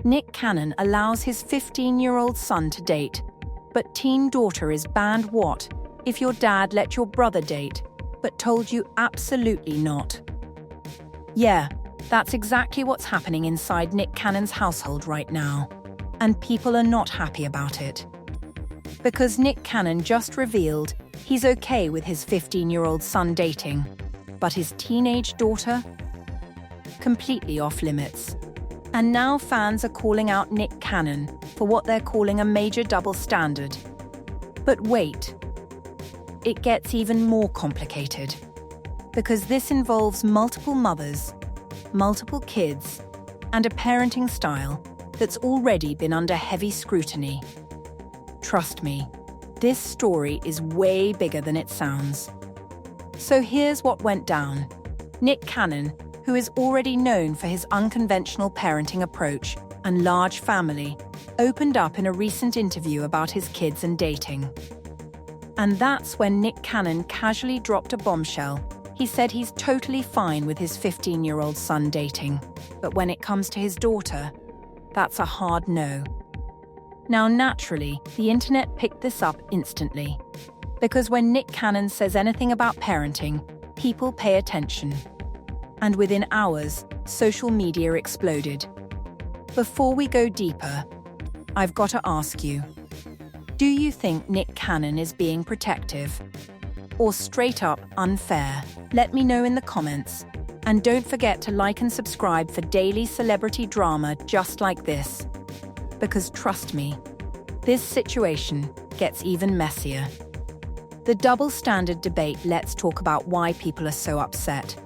Nick Cannon allows his 15-year-old son to date, but teen daughter is banned what if your dad let your brother date, but told you absolutely not? Yeah, that's exactly what's happening inside Nick Cannon's household right now, and people are not happy about it. Because Nick Cannon just revealed he's okay with his 15-year-old son dating, but his teenage daughter? Completely off limits. And now fans are calling out Nick Cannon for what they're calling a major double standard. But wait, it gets even more complicated. Because this involves multiple mothers, multiple kids, and a parenting style that's already been under heavy scrutiny. Trust me, this story is way bigger than it sounds. So here's what went down. Nick Cannon, who is already known for his unconventional parenting approach and large family, opened up in a recent interview about his kids and dating. And that's when Nick Cannon casually dropped a bombshell. He said he's totally fine with his 15-year-old son dating, but when it comes to his daughter, that's a hard no. Now, naturally, the internet picked this up instantly, because when Nick Cannon says anything about parenting, people pay attention. And within hours, social media exploded. Before we go deeper, I've got to ask you, do you think Nick Cannon is being protective? Or straight up unfair? Let me know in the comments. And don't forget to like and subscribe for daily celebrity drama just like this. Because trust me, this situation gets even messier. The double standard debate. Let's talk about why people are so upset.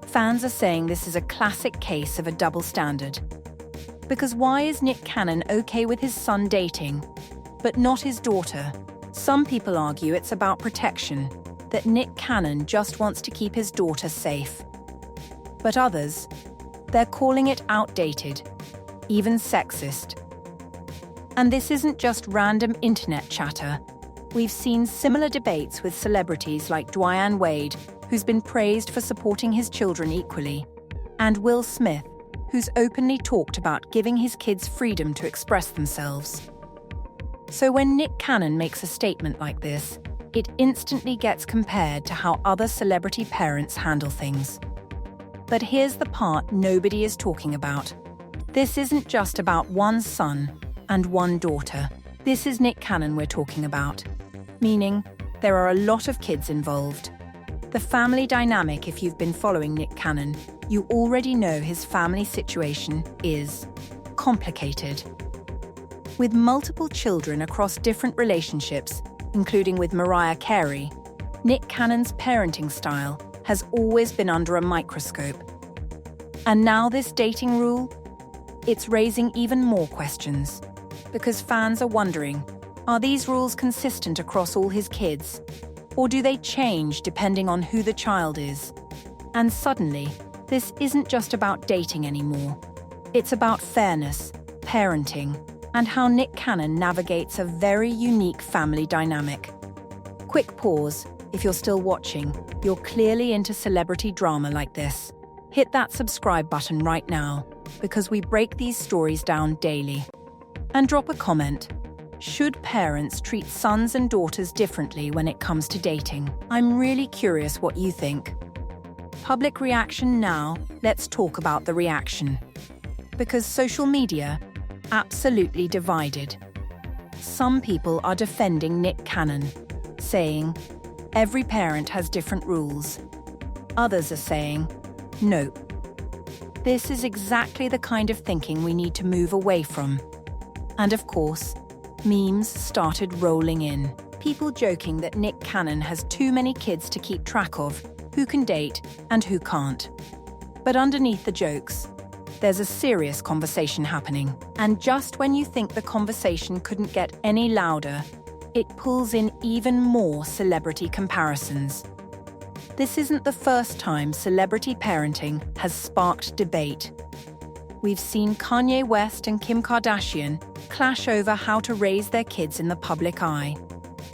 Fans are saying this is a classic case of a double standard. Because why is Nick Cannon okay with his son dating, but not his daughter? Some people argue it's about protection, that Nick Cannon just wants to keep his daughter safe. But others, they're calling it outdated, even sexist. And this isn't just random internet chatter. We've seen similar debates with celebrities like Dwyane Wade, who's been praised for supporting his children equally, and Will Smith, who's openly talked about giving his kids freedom to express themselves. So when Nick Cannon makes a statement like this, it instantly gets compared to how other celebrity parents handle things. But here's the part nobody is talking about. This isn't just about one son and one daughter. This is Nick Cannon we're talking about, meaning there are a lot of kids involved. The family dynamic, if you've been following Nick Cannon, you already know his family situation is complicated. With multiple children across different relationships, including with Mariah Carey, Nick Cannon's parenting style has always been under a microscope. And now this dating rule? It's raising even more questions. Because fans are wondering, are these rules consistent across all his kids? Or do they change depending on who the child is? And suddenly, this isn't just about dating anymore. It's about fairness, parenting, and how Nick Cannon navigates a very unique family dynamic. Quick pause. If you're still watching, you're clearly into celebrity drama like this. Hit that subscribe button right now, because we break these stories down daily. And drop a comment. Should parents treat sons and daughters differently when it comes to dating? I'm really curious what you think. Public reaction now. Let's talk about the reaction. Because social media, absolutely divided. Some people are defending Nick Cannon, saying, every parent has different rules. Others are saying, nope. This is exactly the kind of thinking we need to move away from. And of course, memes started rolling in. People joking that Nick Cannon has too many kids to keep track of, who can date and who can't. But underneath the jokes, there's a serious conversation happening. And just when you think the conversation couldn't get any louder, it pulls in even more celebrity comparisons. This isn't the first time celebrity parenting has sparked debate. We've seen Kanye West and Kim Kardashian clash over how to raise their kids in the public eye.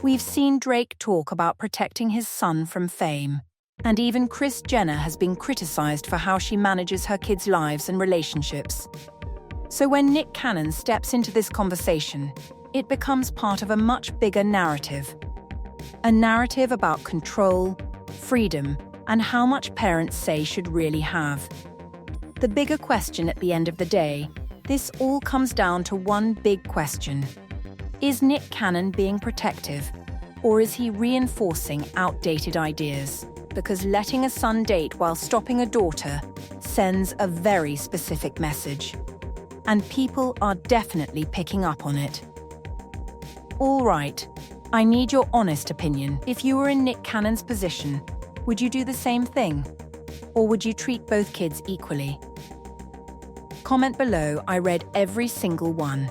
We've seen Drake talk about protecting his son from fame. And even Kris Jenner has been criticized for how she manages her kids' lives and relationships. So when Nick Cannon steps into this conversation, it becomes part of a much bigger narrative. A narrative about control, freedom, and how much parents say should really have. The bigger question at the end of the day, this all comes down to one big question. Is Nick Cannon being protective, or is he reinforcing outdated ideas? Because letting a son date while stopping a daughter sends a very specific message. And people are definitely picking up on it. All right, I need your honest opinion. If you were in Nick Cannon's position, would you do the same thing? Or would you treat both kids equally? Comment below, I read every single one.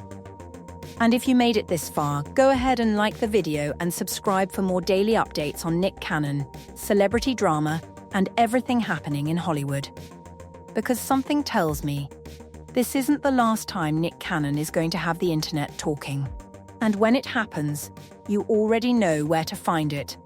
And if you made it this far, go ahead and like the video and subscribe for more daily updates on Nick Cannon, celebrity drama, and everything happening in Hollywood. Because something tells me, this isn't the last time Nick Cannon is going to have the internet talking. And when it happens, you already know where to find it.